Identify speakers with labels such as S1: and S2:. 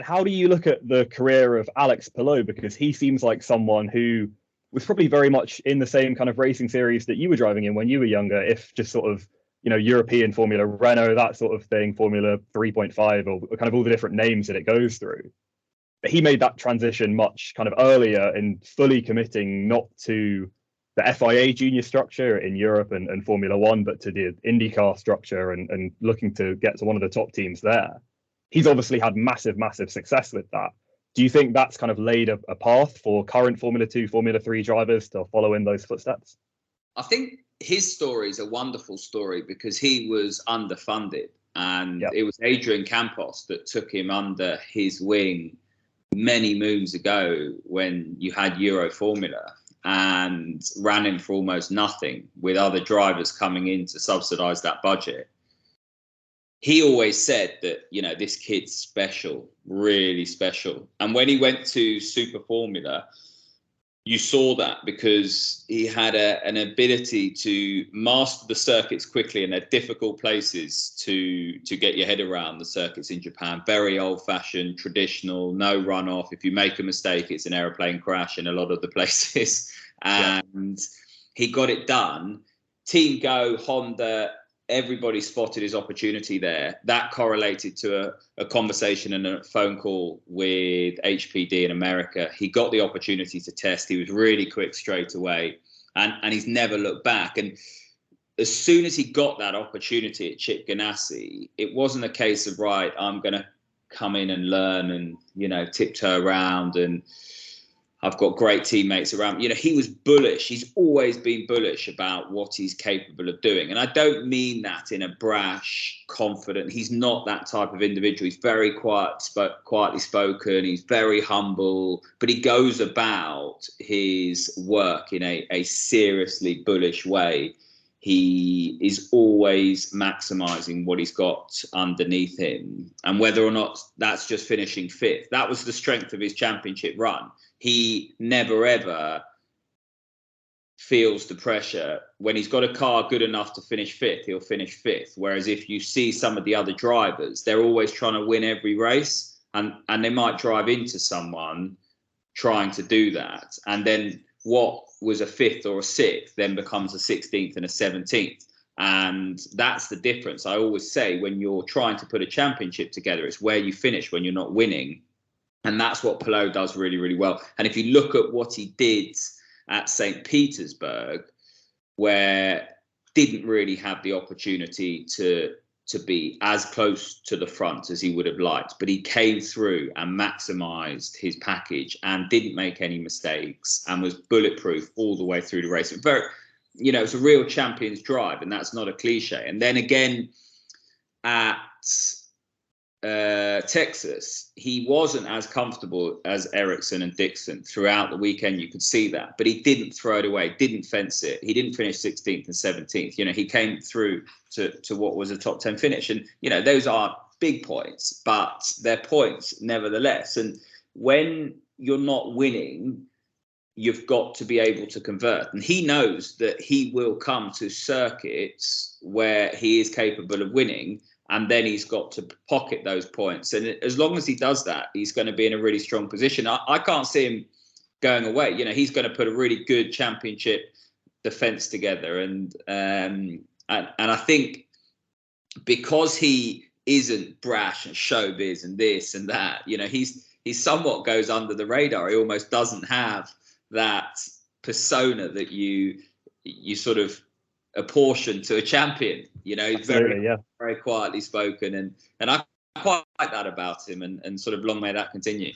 S1: And how do you look at the career of Alex Palou? Because he seems like someone who was probably very much in the same kind of racing series that you were driving in when you were younger, if just sort of, European Formula, Renault, that sort of thing, Formula 3.5, or kind of all the different names that it goes through. But he made that transition much kind of earlier in fully committing not to the FIA junior structure in Europe and Formula One, but to the IndyCar structure and looking to get to one of the top teams there. He's obviously had massive success with that. Do you think that's kind of laid a path for current Formula 2, Formula 3 drivers to follow in those footsteps?
S2: I think his story is a wonderful story because he was underfunded, and It was Adrian Campos that took him under his wing many moons ago when you had Euro Formula, and ran him for almost nothing with other drivers coming in to subsidise that budget. He always said that, this kid's special, really special. And when he went to Super Formula, you saw that because he had an ability to master the circuits quickly, and they're difficult places to get your head around the circuits in Japan. Very old-fashioned, traditional, no runoff. If you make a mistake, it's an aeroplane crash in a lot of the places. And he got it done. Team Go, Honda, everybody spotted his opportunity there. That correlated to a conversation and a phone call with HPD in America. He got the opportunity to test. He was really quick straight away, and he's never looked back. And as soon as he got that opportunity at Chip Ganassi, it wasn't a case of, right, I'm going to come in and learn and, tiptoe around and I've got great teammates around. He was bullish. He's always been bullish about what he's capable of doing. And I don't mean that in a brash, confident. He's not that type of individual. He's very quietly spoken. He's very humble, but he goes about his work in a seriously bullish way. He is always maximising what he's got underneath him. And whether or not that's just finishing fifth, that was the strength of his championship run. He never, ever feels the pressure. When he's got a car good enough to finish fifth, he'll finish fifth. Whereas if you see some of the other drivers, they're always trying to win every race, and they might drive into someone trying to do that. And then what was a fifth or a sixth then becomes a 16th and a 17th. And that's the difference. I always say when you're trying to put a championship together, it's where you finish when you're not winning. And that's what Palou does really, really well. And if you look at what he did at St. Petersburg, where didn't really have the opportunity to be as close to the front as he would have liked, but he came through and maximised his package and didn't make any mistakes and was bulletproof all the way through the race. It's a real champion's drive, and that's not a cliche. And then again at Texas, he wasn't as comfortable as Ericsson and Dixon throughout the weekend. You could see that, but he didn't throw it away, didn't fence it. He didn't finish 16th and 17th. He came through to what was a top 10 finish. And, those aren't big points, but they're points nevertheless. And when you're not winning, you've got to be able to convert. And he knows that he will come to circuits where he is capable of winning, and then he's got to pocket those points. And as long as he does that, he's going to be in a really strong position. I can't see him going away. He's going to put a really good championship defence together. And I think because he isn't brash and showbiz and this and that, he somewhat goes under the radar. He almost doesn't have that persona that you sort of apportion to a champion. He's very quietly spoken, and I quite like that about him, and sort of long may that continue.